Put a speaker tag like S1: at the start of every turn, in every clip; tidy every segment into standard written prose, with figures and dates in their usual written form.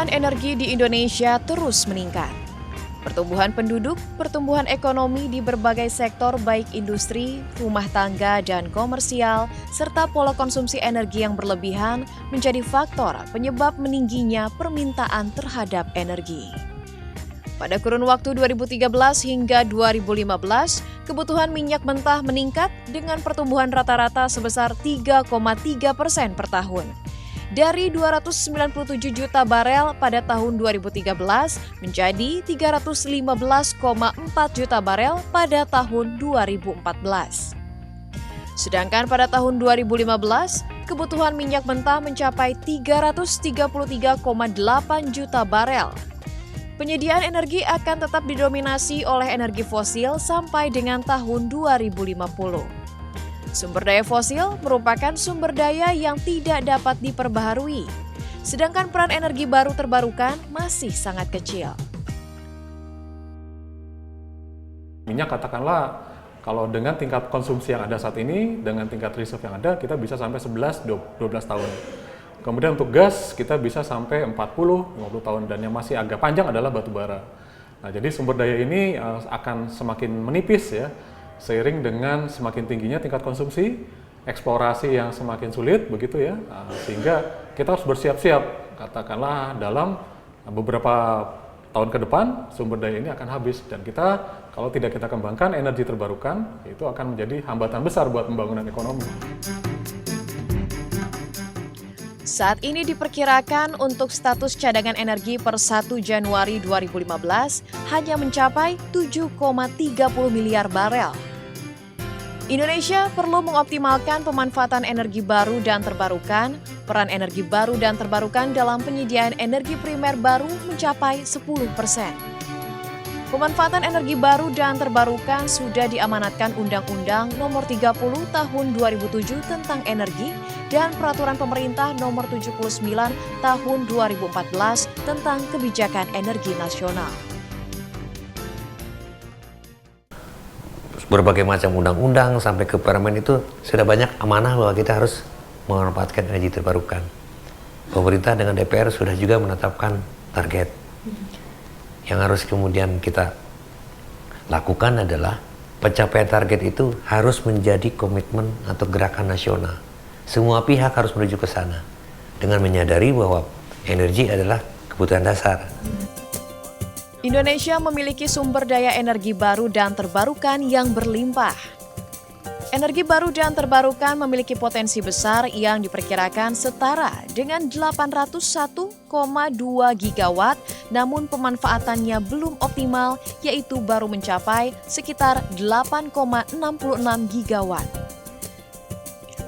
S1: Penggunaan energi di Indonesia terus meningkat. Pertumbuhan penduduk, pertumbuhan ekonomi di berbagai sektor baik industri, rumah tangga, dan komersial, serta pola konsumsi energi yang berlebihan menjadi faktor penyebab meningginya permintaan terhadap energi. Pada kurun waktu 2013 hingga 2015, kebutuhan minyak mentah meningkat dengan pertumbuhan rata-rata sebesar 3,3% per tahun. Dari 297 juta barel pada tahun 2013 menjadi 315,4 juta barel pada tahun 2014. Sedangkan pada tahun 2015, kebutuhan minyak mentah mencapai 333,8 juta barel. Penyediaan energi akan tetap didominasi oleh energi fosil sampai dengan tahun 2050. Sumber daya fosil merupakan sumber daya yang tidak dapat diperbaharui, sedangkan peran energi baru terbarukan masih sangat kecil.
S2: Minyak katakanlah kalau dengan tingkat konsumsi yang ada saat ini, dengan tingkat reserve yang ada, kita bisa sampai 11-12 tahun. Kemudian untuk gas, kita bisa sampai 40-50 tahun, dan yang masih agak panjang adalah batu bara. Nah, jadi sumber daya ini akan semakin menipis ya, seiring dengan semakin tingginya tingkat konsumsi, eksplorasi yang semakin sulit, begitu ya, sehingga kita harus bersiap-siap, katakanlah dalam beberapa tahun ke depan sumber daya ini akan habis, dan kita kalau tidak kita kembangkan energi terbarukan, itu akan menjadi hambatan besar buat pembangunan ekonomi.
S1: Saat ini diperkirakan untuk status cadangan energi per 1 Januari 2015 hanya mencapai 7,30 miliar barel. Indonesia perlu mengoptimalkan pemanfaatan energi baru dan terbarukan. Peran energi baru dan terbarukan dalam penyediaan energi primer baru mencapai 10%. Pemanfaatan energi baru dan terbarukan sudah diamanatkan Undang-Undang Nomor 30 Tahun 2007 tentang Energi dan Peraturan Pemerintah Nomor 79 Tahun 2014 tentang Kebijakan Energi Nasional.
S3: Berbagai macam undang-undang sampai ke permen itu sudah banyak amanah bahwa kita harus memanfaatkan energi terbarukan. Pemerintah dengan DPR sudah juga menetapkan target. Yang harus kemudian kita lakukan adalah pencapaian target itu harus menjadi komitmen atau gerakan nasional. Semua pihak harus menuju ke sana dengan menyadari bahwa energi adalah kebutuhan dasar.
S1: Indonesia memiliki sumber daya energi baru dan terbarukan yang berlimpah. Energi baru dan terbarukan memiliki potensi besar yang diperkirakan setara dengan 801,2 gigawatt, namun pemanfaatannya belum optimal, yaitu baru mencapai sekitar 8,66 gigawatt.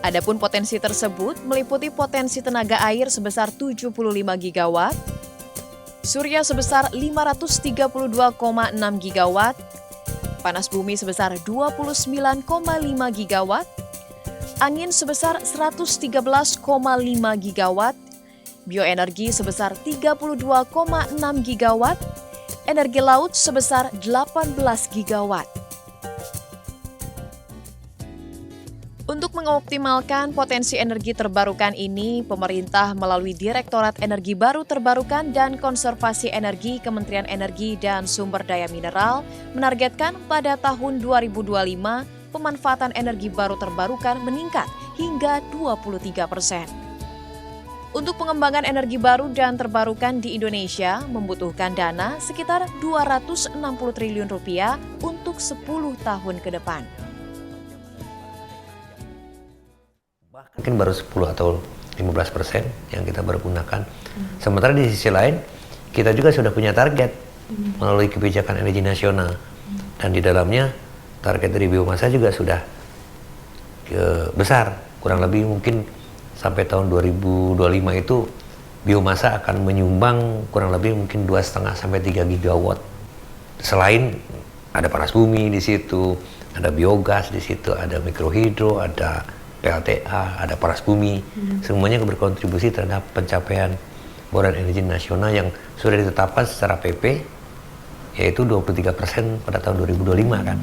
S1: Adapun potensi tersebut meliputi potensi tenaga air sebesar 75 gigawatt, surya sebesar 532,6 gigawatt, panas bumi sebesar 29,5 gigawatt, angin sebesar 113,5 gigawatt, bioenergi sebesar 32,6 gigawatt, energi laut sebesar 18 gigawatt. Untuk mengoptimalkan potensi energi terbarukan ini, pemerintah melalui Direktorat Energi Baru Terbarukan dan Konservasi Energi Kementerian Energi dan Sumber Daya Mineral menargetkan pada tahun 2025 pemanfaatan energi baru terbarukan meningkat hingga 23%. Untuk pengembangan energi baru dan terbarukan di Indonesia membutuhkan dana sekitar Rp260 triliun untuk 10 tahun ke depan.
S3: Mungkin baru 10 atau 15% yang kita baru gunakan. Sementara di sisi lain, kita juga sudah punya target melalui kebijakan energi nasional. Dan di dalamnya, target dari biomasa juga sudah besar. Kurang lebih mungkin sampai tahun 2025 itu, biomasa akan menyumbang kurang lebih mungkin 2,5 sampai 3 gigawatt. Selain ada panas bumi di situ, ada biogas di situ, ada mikrohidro, ada PLTA, ada panas bumi, semuanya berkontribusi terhadap pencapaian boran energi nasional yang sudah ditetapkan secara PP, yaitu 23% pada tahun 2025 kan.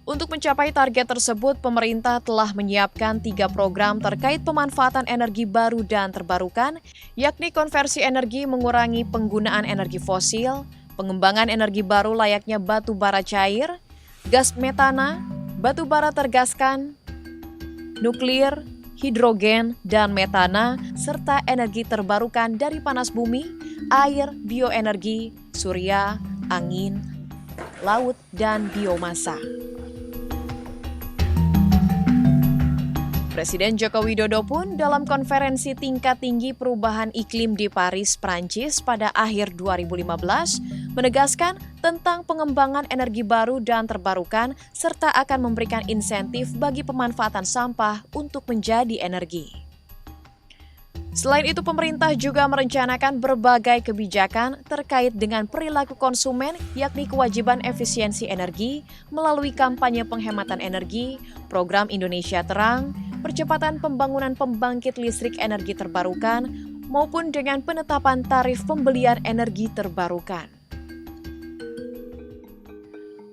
S1: Untuk mencapai target tersebut, pemerintah telah menyiapkan 3 program terkait pemanfaatan energi baru dan terbarukan, yakni konversi energi mengurangi penggunaan energi fosil, pengembangan energi baru layaknya batu bara cair, gas metana, batu bara tergaskan, nuklir, hidrogen, dan metana, serta energi terbarukan dari panas bumi, air, bioenergi, surya, angin, laut, dan biomasa. Presiden Joko Widodo pun dalam konferensi tingkat tinggi perubahan iklim di Paris, Prancis pada akhir 2015 menegaskan tentang pengembangan energi baru dan terbarukan serta akan memberikan insentif bagi pemanfaatan sampah untuk menjadi energi. Selain itu, pemerintah juga merencanakan berbagai kebijakan terkait dengan perilaku konsumen, yakni kewajiban efisiensi energi melalui kampanye penghematan energi, program Indonesia Terang, percepatan pembangunan pembangkit listrik energi terbarukan, maupun dengan penetapan tarif pembelian energi terbarukan.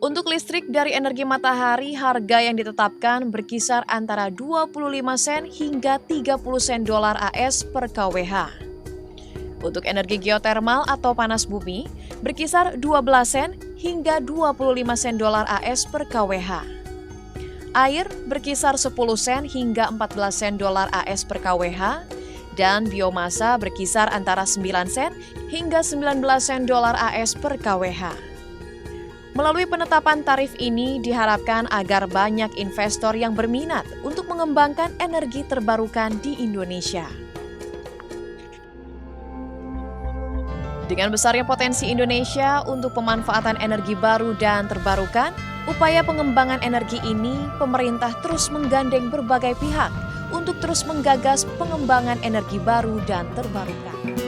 S1: Untuk listrik dari energi matahari, harga yang ditetapkan berkisar antara 25 sen hingga 30 sen dolar AS per kWh. Untuk energi geotermal atau panas bumi, berkisar 12 sen hingga 25 sen dolar AS per kWh. Air berkisar 10 sen hingga 14 sen dolar AS per kWh, dan biomasa berkisar antara 9 sen hingga 19 sen dolar AS per kWh. Melalui penetapan tarif ini diharapkan agar banyak investor yang berminat untuk mengembangkan energi terbarukan di Indonesia. Dengan besarnya potensi Indonesia untuk pemanfaatan energi baru dan terbarukan, upaya pengembangan energi ini, pemerintah terus menggandeng berbagai pihak untuk terus menggagas pengembangan energi baru dan terbarukan.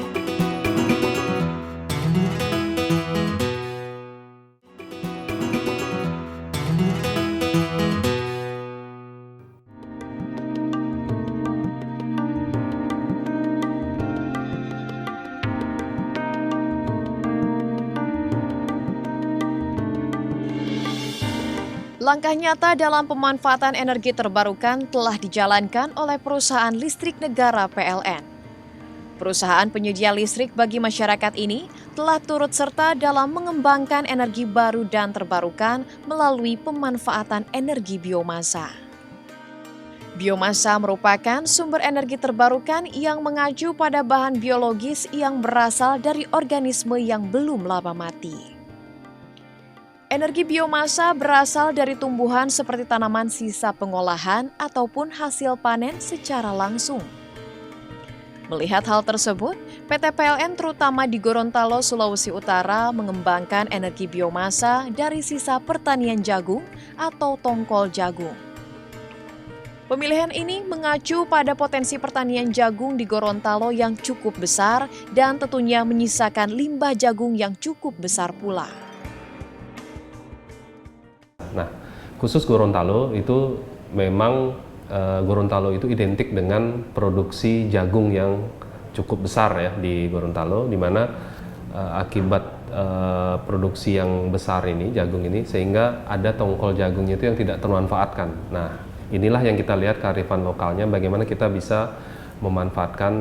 S1: Langkah nyata dalam pemanfaatan energi terbarukan telah dijalankan oleh perusahaan listrik negara PLN. Perusahaan penyedia listrik bagi masyarakat ini telah turut serta dalam mengembangkan energi baru dan terbarukan melalui pemanfaatan energi biomasa. Biomasa merupakan sumber energi terbarukan yang mengacu pada bahan biologis yang berasal dari organisme yang belum lama mati. Energi biomasa berasal dari tumbuhan seperti tanaman sisa pengolahan ataupun hasil panen secara langsung. Melihat hal tersebut, PT PLN terutama di Gorontalo, Sulawesi Utara mengembangkan energi biomasa dari sisa pertanian jagung atau tongkol jagung. Pemilihan ini mengacu pada potensi pertanian jagung di Gorontalo yang cukup besar dan tentunya menyisakan limbah jagung yang cukup besar pula.
S4: Nah, khusus Gorontalo itu memang Gorontalo itu identik dengan produksi jagung yang cukup besar ya di Gorontalo, di mana akibat produksi yang besar ini, jagung ini, sehingga ada tongkol jagungnya itu yang tidak termanfaatkan. Nah, inilah yang kita lihat kearifan lokalnya, bagaimana kita bisa memanfaatkan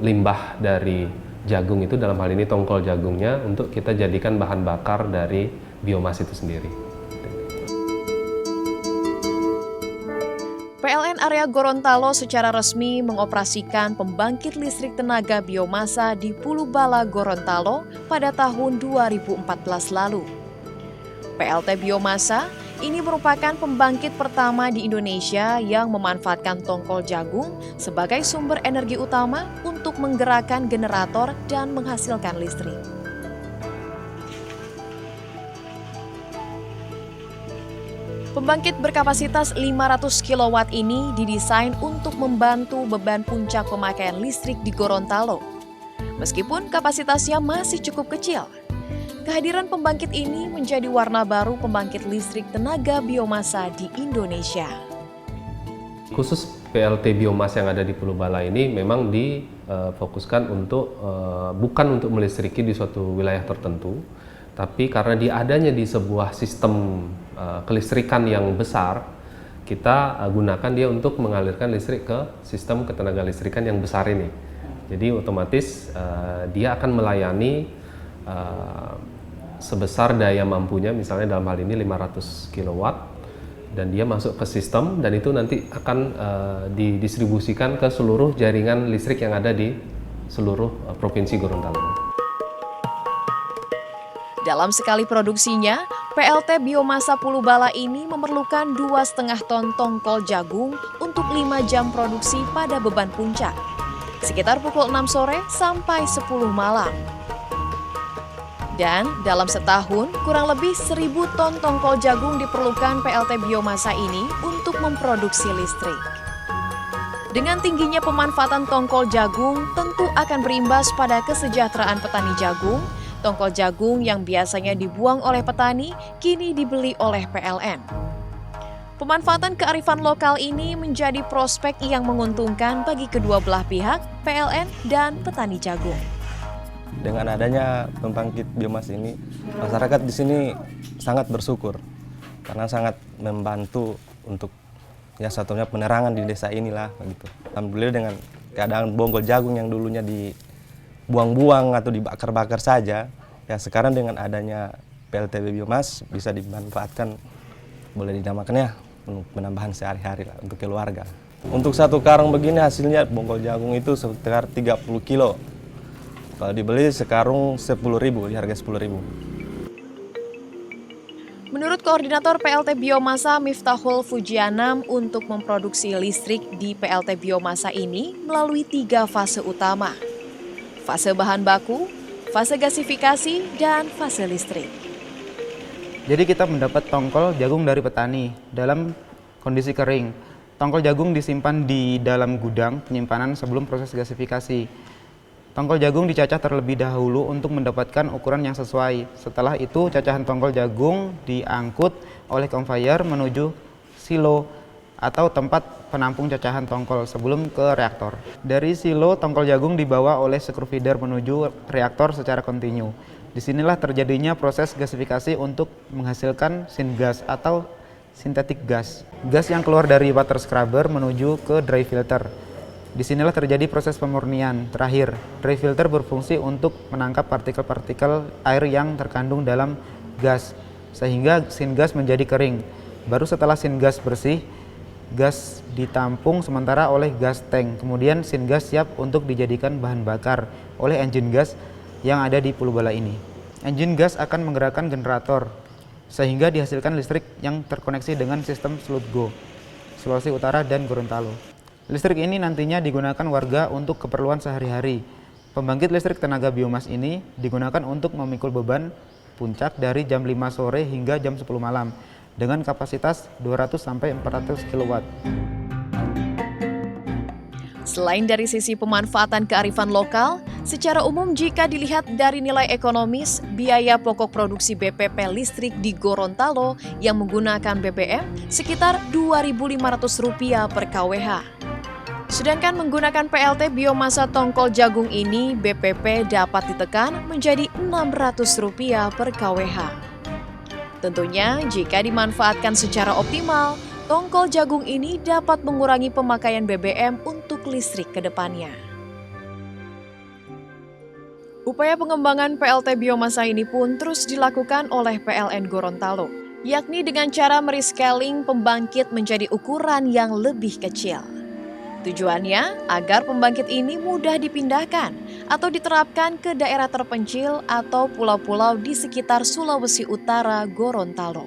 S4: limbah dari jagung itu, dalam hal ini tongkol jagungnya, untuk kita jadikan bahan bakar dari biomas itu sendiri.
S1: PLN area Gorontalo secara resmi mengoperasikan pembangkit listrik tenaga biomasa di Pulubala, Gorontalo pada tahun 2014 lalu. PLT Biomasa ini merupakan pembangkit pertama di Indonesia yang memanfaatkan tongkol jagung sebagai sumber energi utama untuk menggerakkan generator dan menghasilkan listrik. Pembangkit berkapasitas 500 kW ini didesain untuk membantu beban puncak pemakaian listrik di Gorontalo. Meskipun kapasitasnya masih cukup kecil, kehadiran pembangkit ini menjadi warna baru pembangkit listrik tenaga biomasa di Indonesia.
S4: Khusus PLT biomas yang ada di Pulubala ini memang difokuskan untuk bukan untuk melistriki di suatu wilayah tertentu, Tapi karena dia adanya di sebuah sistem kelistrikan yang besar, kita gunakan dia untuk mengalirkan listrik ke sistem ketenaga listrikan yang besar ini. Jadi otomatis dia akan melayani sebesar daya mampunya, misalnya dalam hal ini 500 kW, dan dia masuk ke sistem dan itu nanti akan didistribusikan ke seluruh jaringan listrik yang ada di seluruh Provinsi Gorontalo.
S1: Dalam sekali produksinya, PLT biomasa Pulubala ini memerlukan 2,5 ton tongkol jagung untuk 5 jam produksi pada beban puncak, sekitar pukul 6 sore sampai 10 malam. Dan dalam setahun, kurang lebih 1.000 ton tongkol jagung diperlukan PLT biomasa ini untuk memproduksi listrik. Dengan tingginya pemanfaatan tongkol jagung, tentu akan berimbas pada kesejahteraan petani jagung. Tongkol jagung yang biasanya dibuang oleh petani, kini dibeli oleh PLN. Pemanfaatan kearifan lokal ini menjadi prospek yang menguntungkan bagi kedua belah pihak, PLN dan petani jagung.
S5: Dengan adanya pembangkit biomas ini, masyarakat di sini sangat bersyukur karena sangat membantu untuk satunya penerangan di desa inilah begitu. Alhamdulillah dengan keadaan bonggol jagung yang dulunya dibuang-buang atau dibakar-bakar saja, ya sekarang dengan adanya PLTB biomas bisa dimanfaatkan, boleh dinamakannya untuk penambahan sehari-hari lah untuk keluarga. Untuk satu karung begini hasilnya bonggol jagung itu sekitar 30 kilo. Kalau dibeli sekarung 10.000, di harga 10.000.
S1: Menurut Koordinator PLT Biomasa Miftahul Fujianam, untuk memproduksi listrik di PLT Biomasa ini melalui 3 fase utama. Fase bahan baku, fase gasifikasi, dan fase listrik.
S6: Jadi kita mendapat tongkol jagung dari petani dalam kondisi kering. Tongkol jagung disimpan di dalam gudang penyimpanan sebelum proses gasifikasi. Tongkol jagung dicacah terlebih dahulu untuk mendapatkan ukuran yang sesuai. Setelah itu, cacahan tongkol jagung diangkut oleh conveyor menuju silo atau tempat penampung cacahan tongkol sebelum ke reaktor. Dari silo, tongkol jagung dibawa oleh screw feeder menuju reaktor secara kontinu. Disinilah terjadinya proses gasifikasi untuk menghasilkan syngas atau synthetic gas. Gas yang keluar dari water scrubber menuju ke dry filter. Disinilah terjadi proses pemurnian. Terakhir, dry filter berfungsi untuk menangkap partikel-partikel air yang terkandung dalam gas, sehingga syngas menjadi kering. Baru setelah syngas bersih, gas ditampung sementara oleh gas tank. Kemudian syngas siap untuk dijadikan bahan bakar oleh engine gas yang ada di Pulubala ini. Engine gas akan menggerakkan generator, sehingga dihasilkan listrik yang terkoneksi dengan sistem Slutgo, Sulawesi Utara dan Gorontalo. Listrik ini nantinya digunakan warga untuk keperluan sehari-hari. Pembangkit listrik tenaga biomas ini digunakan untuk memikul beban puncak dari jam 5 sore hingga jam 10 malam dengan kapasitas 200-400 kW.
S1: Selain dari sisi pemanfaatan kearifan lokal, secara umum jika dilihat dari nilai ekonomis, biaya pokok produksi BPP listrik di Gorontalo yang menggunakan BBM sekitar Rp2.500 per kWh. Sedangkan menggunakan PLT biomasa tongkol jagung ini, BPP dapat ditekan menjadi Rp600 per kWh. Tentunya, jika dimanfaatkan secara optimal, tongkol jagung ini dapat mengurangi pemakaian BBM untuk listrik ke depannya. Upaya pengembangan PLT biomasa ini pun terus dilakukan oleh PLN Gorontalo, yakni dengan cara merescaling pembangkit menjadi ukuran yang lebih kecil. Tujuannya agar pembangkit ini mudah dipindahkan atau diterapkan ke daerah terpencil atau pulau-pulau di sekitar Sulawesi Utara, Gorontalo.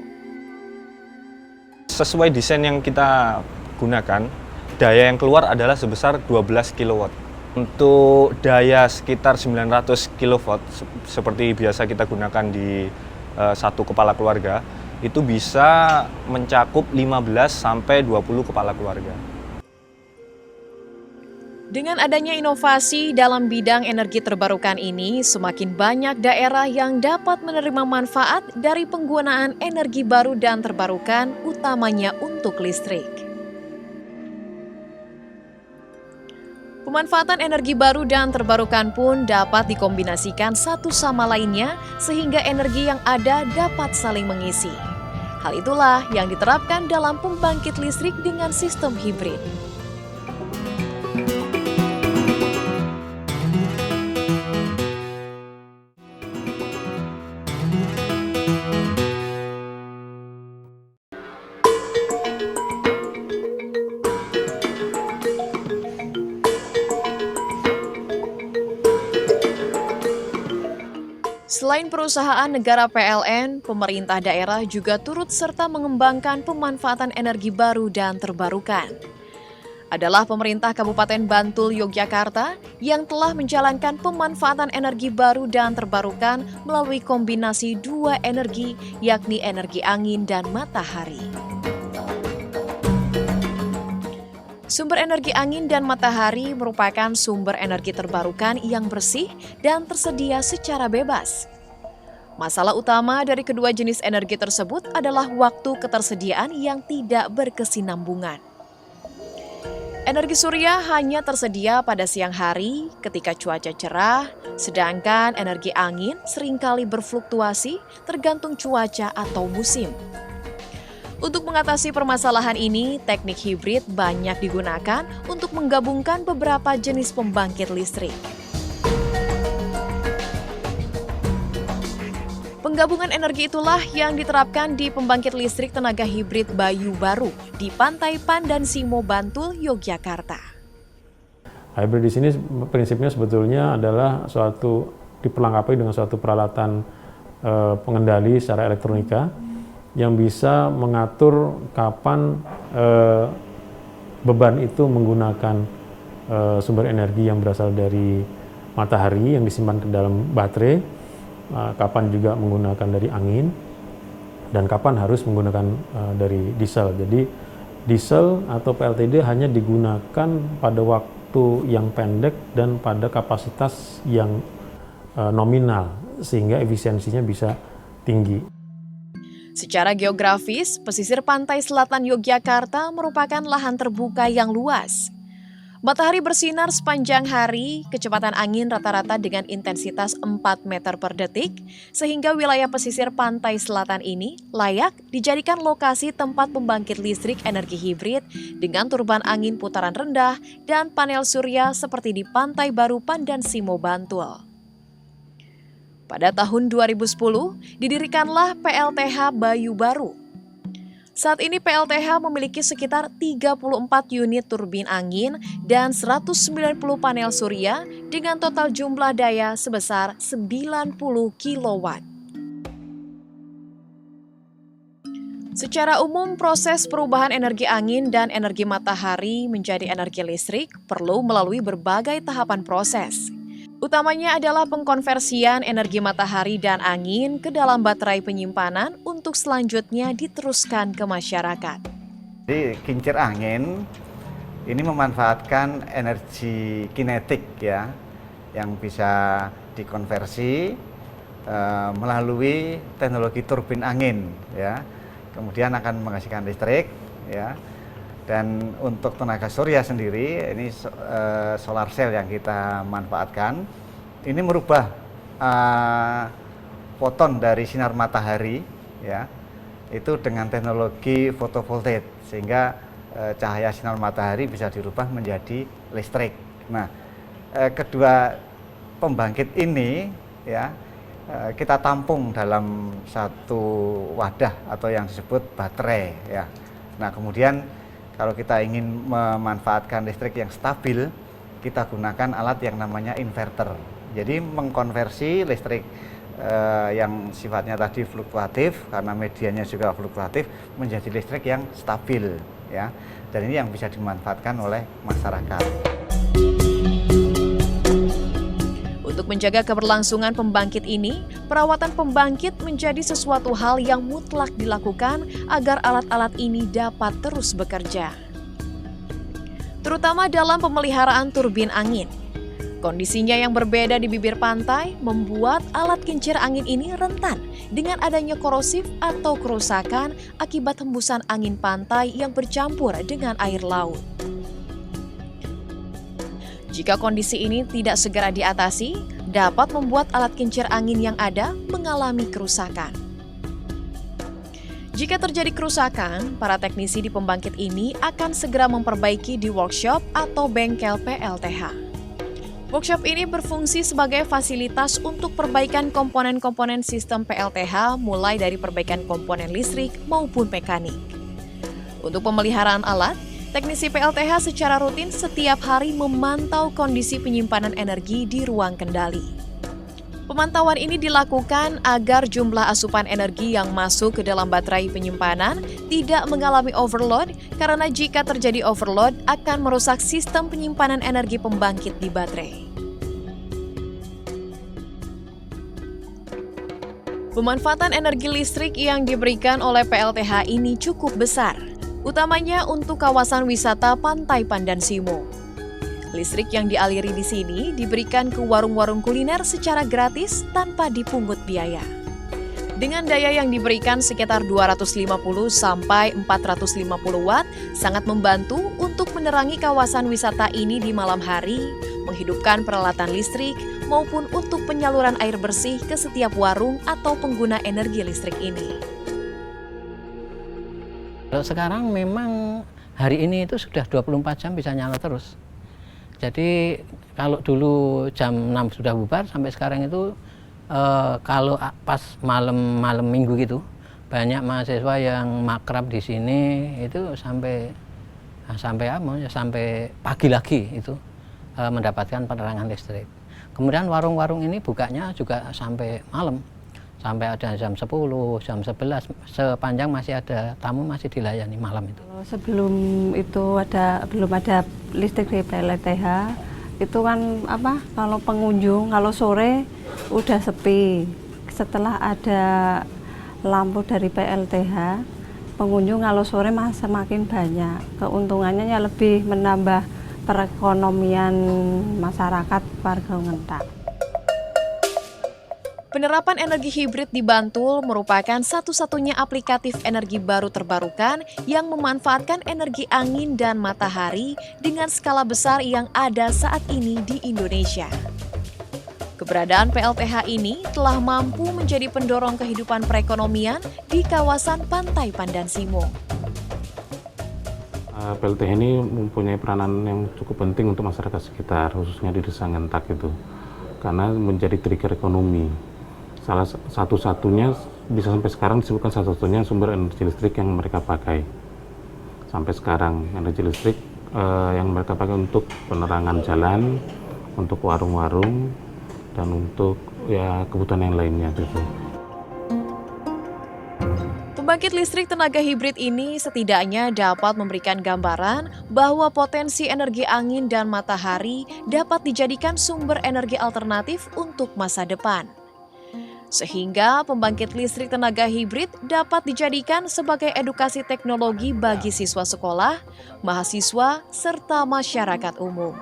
S7: Sesuai desain yang kita gunakan, daya yang keluar adalah sebesar 12 kW. Untuk daya sekitar 900 kV, seperti biasa kita gunakan di satu kepala keluarga, itu bisa mencakup 15-20 kepala keluarga.
S1: Dengan adanya inovasi dalam bidang energi terbarukan ini, semakin banyak daerah yang dapat menerima manfaat dari penggunaan energi baru dan terbarukan, utamanya untuk listrik. Pemanfaatan energi baru dan terbarukan pun dapat dikombinasikan satu sama lainnya sehingga energi yang ada dapat saling mengisi. Hal itulah yang diterapkan dalam pembangkit listrik dengan sistem hibrid. Selain perusahaan negara PLN, pemerintah daerah juga turut serta mengembangkan pemanfaatan energi baru dan terbarukan. Adalah pemerintah Kabupaten Bantul, Yogyakarta yang telah menjalankan pemanfaatan energi baru dan terbarukan melalui kombinasi dua energi, yakni energi angin dan matahari. Sumber energi angin dan matahari merupakan sumber energi terbarukan yang bersih dan tersedia secara bebas. Masalah utama dari kedua jenis energi tersebut adalah waktu ketersediaan yang tidak berkesinambungan. Energi surya hanya tersedia pada siang hari ketika cuaca cerah, sedangkan energi angin seringkali berfluktuasi tergantung cuaca atau musim. Untuk mengatasi permasalahan ini, teknik hibrid banyak digunakan untuk menggabungkan beberapa jenis pembangkit listrik. Penggabungan energi itulah yang diterapkan di pembangkit listrik tenaga hibrid Bayu Baru di Pantai Pandansimo, Bantul, Yogyakarta.
S2: Hybrid di sini prinsipnya sebetulnya adalah diperlengkapi dengan suatu peralatan pengendali secara elektronika yang bisa mengatur kapan beban itu menggunakan sumber energi yang berasal dari matahari yang disimpan ke dalam baterai, kapan juga menggunakan dari angin, dan kapan harus menggunakan dari diesel. Jadi diesel atau PLTD hanya digunakan pada waktu yang pendek dan pada kapasitas yang nominal sehingga efisiensinya bisa tinggi.
S1: Secara geografis, pesisir pantai selatan Yogyakarta merupakan lahan terbuka yang luas. Matahari bersinar sepanjang hari, kecepatan angin rata-rata dengan intensitas 4 meter per detik, sehingga wilayah pesisir pantai selatan ini layak dijadikan lokasi tempat pembangkit listrik energi hibrid dengan turban angin putaran rendah dan panel surya seperti di Pantai Baru Pandansimo, Bantul. Pada tahun 2010, didirikanlah PLTH Bayu Baru. Saat ini PLTH memiliki sekitar 34 unit turbin angin dan 190 panel surya dengan total jumlah daya sebesar 90 kW. Secara umum, proses perubahan energi angin dan energi matahari menjadi energi listrik perlu melalui berbagai tahapan proses. Utamanya adalah pengkonversian energi matahari dan angin ke dalam baterai penyimpanan untuk selanjutnya diteruskan ke masyarakat.
S8: Jadi kincir angin ini memanfaatkan energi kinetik ya, yang bisa dikonversi melalui teknologi turbin angin ya, kemudian akan menghasilkan listrik ya. Dan untuk tenaga surya sendiri, ini solar cell yang kita manfaatkan, ini merubah foton dari sinar matahari, ya, itu dengan teknologi fotovoltaik, sehingga cahaya sinar matahari bisa dirubah menjadi listrik. Nah, kedua pembangkit ini, ya, kita tampung dalam satu wadah atau yang disebut baterai, ya. Nah, kemudian kalau kita ingin memanfaatkan listrik yang stabil, kita gunakan alat yang namanya inverter. Jadi mengkonversi listrik yang sifatnya tadi fluktuatif, karena medianya juga fluktuatif, menjadi listrik yang stabil, ya. Dan ini yang bisa dimanfaatkan oleh masyarakat.
S1: Untuk menjaga keberlangsungan pembangkit ini, perawatan pembangkit menjadi sesuatu hal yang mutlak dilakukan agar alat-alat ini dapat terus bekerja. Terutama dalam pemeliharaan turbin angin. Kondisinya yang berbeda di bibir pantai membuat alat kincir angin ini rentan dengan adanya korosif atau kerusakan akibat hembusan angin pantai yang bercampur dengan air laut. Jika kondisi ini tidak segera diatasi, dapat membuat alat kincir angin yang ada mengalami kerusakan. Jika terjadi kerusakan, para teknisi di pembangkit ini akan segera memperbaiki di workshop atau bengkel PLTH. Workshop ini berfungsi sebagai fasilitas untuk perbaikan komponen-komponen sistem PLTH mulai dari perbaikan komponen listrik maupun mekanik. Untuk pemeliharaan alat, teknisi PLTH secara rutin setiap hari memantau kondisi penyimpanan energi di ruang kendali. Pemantauan ini dilakukan agar jumlah asupan energi yang masuk ke dalam baterai penyimpanan tidak mengalami overload, karena jika terjadi overload akan merusak sistem penyimpanan energi pembangkit di baterai. Pemanfaatan energi listrik yang diberikan oleh PLTH ini cukup besar, utamanya untuk kawasan wisata Pantai Pandan Simo. Listrik yang dialiri di sini diberikan ke warung-warung kuliner secara gratis tanpa dipungut biaya. Dengan daya yang diberikan sekitar 250 sampai 450 watt, sangat membantu untuk menerangi kawasan wisata ini di malam hari, menghidupkan peralatan listrik, maupun untuk penyaluran air bersih ke setiap warung atau pengguna energi listrik ini.
S9: Sekarang memang hari ini itu sudah 24 jam bisa nyala terus. Jadi kalau dulu jam 6 sudah bubar, sampai sekarang itu kalau pas malam minggu gitu, banyak mahasiswa yang makrab di sini itu sampai pagi lagi itu mendapatkan penerangan listrik. Kemudian warung-warung ini bukanya juga sampai malam, sampai ada jam 10, jam 11, sepanjang masih ada tamu masih dilayani malam itu.
S10: Sebelum itu belum ada listrik di PLTH, itu kan kalau pengunjung kalau sore udah sepi. Setelah ada lampu dari PLTH, pengunjung kalau sore semakin banyak. Keuntungannya ya lebih menambah perekonomian masyarakat warga Ngentak.
S1: Penerapan energi hibrid di Bantul merupakan satu-satunya aplikatif energi baru terbarukan yang memanfaatkan energi angin dan matahari dengan skala besar yang ada saat ini di Indonesia. Keberadaan PLTH ini telah mampu menjadi pendorong kehidupan perekonomian di kawasan Pantai Pandan Simo.
S11: PLTH ini mempunyai peranan yang cukup penting untuk masyarakat sekitar, khususnya di Desa Ngentak itu, karena menjadi trigger ekonomi. Salah satu-satunya, bisa sampai sekarang disebutkan satu-satunya sumber energi listrik yang mereka pakai. Sampai sekarang, energi listrik yang mereka pakai untuk penerangan jalan, untuk warung-warung, dan untuk kebutuhan yang lainnya gitu.
S1: Pembangkit listrik tenaga hibrid ini setidaknya dapat memberikan gambaran bahwa potensi energi angin dan matahari dapat dijadikan sumber energi alternatif untuk masa depan. Sehingga pembangkit listrik tenaga hibrid dapat dijadikan sebagai edukasi teknologi bagi siswa sekolah, mahasiswa, serta masyarakat umum.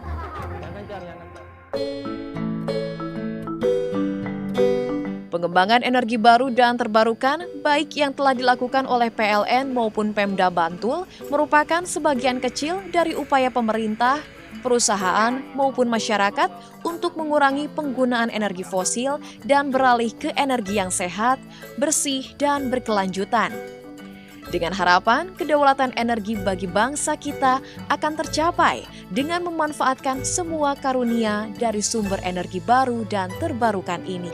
S1: Pengembangan energi baru dan terbarukan, baik yang telah dilakukan oleh PLN maupun Pemda Bantul, merupakan sebagian kecil dari upaya pemerintah, perusahaan, maupun masyarakat untuk mengurangi penggunaan energi fosil dan beralih ke energi yang sehat, bersih, dan berkelanjutan. Dengan harapan kedaulatan energi bagi bangsa kita akan tercapai dengan memanfaatkan semua karunia dari sumber energi baru dan terbarukan ini.